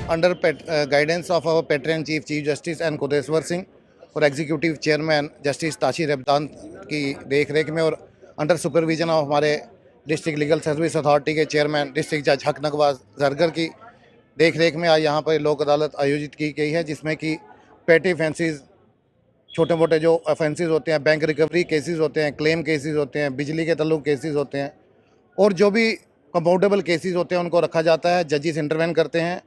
under guidance of our patron Chief Justice N. Kodeswar Singh और executive chairman justice Tashir Rabdan की देख रेख में और अंडर सुपरविजन ऑफ हमारे डिस्ट्रिक्ट लीगल सर्विस अथॉरिटी के चेयरमैन डिस्ट्रिक्ट जज हक नगवाज जरगर की देख रेख में आज यहाँ पर लोक अदालत आयोजित की गई है, जिसमें कि पेटी ऑफेंसेस, छोटे मोटे जो ऑफेंसेस होते हैं, बैंक रिकवरी केसेस होते हैं, क्लेम केसेस होते हैं, बिजली के तल्लुक केसेस होते हैं और जो भी कंपाउंडेबल केसेस होते हैं उनको रखा जाता है। जजेस इंटरवेन करते हैं।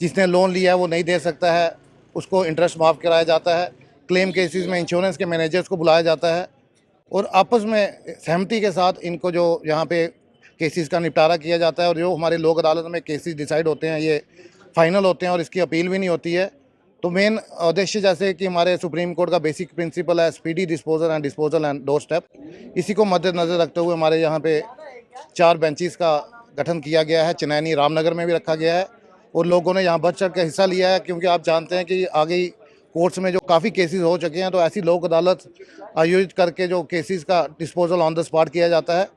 जिसने लोन लिया है वो नहीं दे सकता है, उसको इंटरेस्ट माफ़ कराया जाता है। क्लेम केसेस में इंश्योरेंस के मैनेजर्स को बुलाया जाता है और आपस में सहमति के साथ इनको जो यहाँ पे केसेस का निपटारा किया जाता है। और जो हमारे लोक अदालत में केसेस डिसाइड होते हैं ये फाइनल होते हैं और इसकी अपील भी नहीं होती है। तो मेन उद्देश्य जैसे कि हमारे सुप्रीम कोर्ट का बेसिक प्रिंसिपल है speedy disposal and door step, इसी को मद्देनज़र रखते हुए हमारे यहाँ पे 4 बेंचेस का गठन किया गया है। चनैनी रामनगर में भी रखा गया है और लोगों ने यहाँ बढ़ चढ़ कर हिस्सा लिया है, क्योंकि आप जानते हैं कि आगे कोर्ट्स में जो काफ़ी केसेस हो चुके हैं, तो ऐसी लोक अदालत आयोजित करके जो केसेस का डिस्पोजल ऑन द स्पॉट किया जाता है।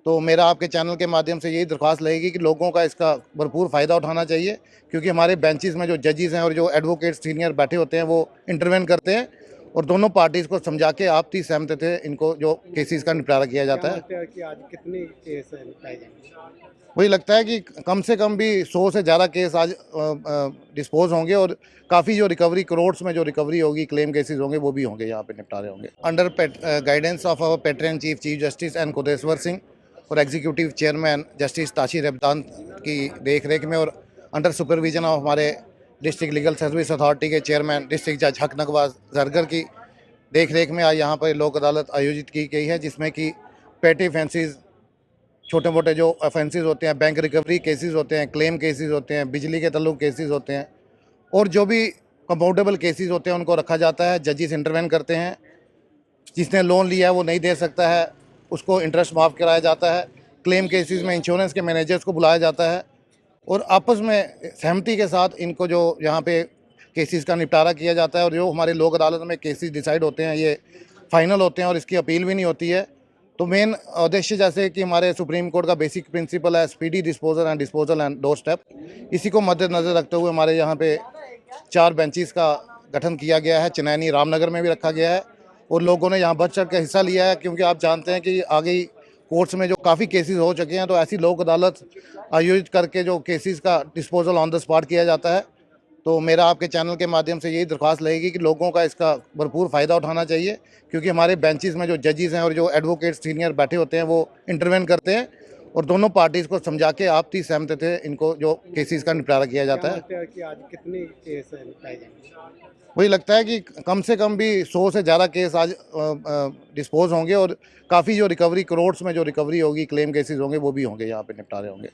तो मेरा आपके चैनल के माध्यम से यही दरख्वास्त रहेगी कि लोगों का इसका भरपूर फ़ायदा उठाना चाहिए, क्योंकि हमारे बेंचेस में जो जजेस हैं और जो एडवोकेट सीनियर बैठे होते हैं वो इंटरवेन करते हैं और दोनों पार्टीज़ को समझा के आपसी सहमति थे इनको जो केसेस का निपटारा किया जाता है। कि आज कितने केस निपटाए जाएंगे? मुझे लगता है कि कम से कम भी 100 से ज़्यादा केस आज डिस्पोज होंगे और काफ़ी जो रिकवरी करोड्स में जो रिकवरी होगी, क्लेम केसेस होंगे वो भी होंगे, यहाँ पे निपटारे होंगे। Under guidance of our patron chief justice N Kodeshwar Singh और executive chairman justice Tashir Rabdan की देख रेख में और अंडर सुपरविजन ऑफ हमारे डिस्ट्रिक्ट लीगल सर्विस अथॉरिटी के चेयरमैन डिस्ट्रिक्ट जज हक नगवाज जरगर की देख रेख में आज यहाँ पर लोक अदालत आयोजित की गई है, जिसमें कि पेटी ऑफेंसेस, छोटे मोटे जो ऑफेंसेस होते हैं, बैंक रिकवरी केसेस होते हैं, क्लेम केसेस होते हैं, बिजली के तल्लुक केसेस होते हैं और जो भी कंपाउंडेबल केसेस होते हैं उनको रखा जाता है। जजेस इंटरवेन करते हैं। जिसने लोन लिया है वो नहीं दे सकता है, उसको इंटरेस्ट माफ़ कराया जाता है। क्लेम केसेस में इंश्योरेंस के मैनेजर्स को बुलाया जाता है और आपस में सहमति के साथ इनको जो यहाँ पे केसेस का निपटारा किया जाता है। और जो हमारे लोक अदालत में केसेस डिसाइड होते हैं ये फाइनल होते हैं और इसकी अपील भी नहीं होती है। तो मेन उद्देश्य जैसे कि हमारे सुप्रीम कोर्ट का बेसिक प्रिंसिपल है speedy disposal and door step, इसी को मद्देनज़र रखते हुए हमारे यहाँ पे 4 बेंचेस का गठन किया गया है। चनैनी रामनगर में भी रखा गया है और लोगों ने यहाँ बढ़ चढ़ कर हिस्सा लिया है, क्योंकि आप जानते हैं कि आगे कोर्ट्स में जो काफ़ी केसेस हो चुके हैं, तो ऐसी लोक अदालत आयोजित करके जो केसेस का डिस्पोजल ऑन द स्पॉट किया जाता है। तो मेरा आपके चैनल के माध्यम से यही दरख्वास्त रहेगी कि लोगों का इसका भरपूर फ़ायदा उठाना चाहिए, क्योंकि हमारे बेंचेस में जो जजेस हैं और जो एडवोकेट सीनियर बैठे होते हैं वो इंटरवेन करते हैं और दोनों पार्टीज़ को समझा के आपसी सहमति थे इनको जो केसेस का निपटारा किया जाता है। कि आज कितने केस निपटाए जाएंगे? मुझे लगता है कि कम से कम भी 100 से ज़्यादा केस आज डिस्पोज होंगे और काफ़ी जो रिकवरी करोड्स में जो रिकवरी होगी, क्लेम केसेस होंगे वो भी होंगे, यहाँ पे निपटारे होंगे।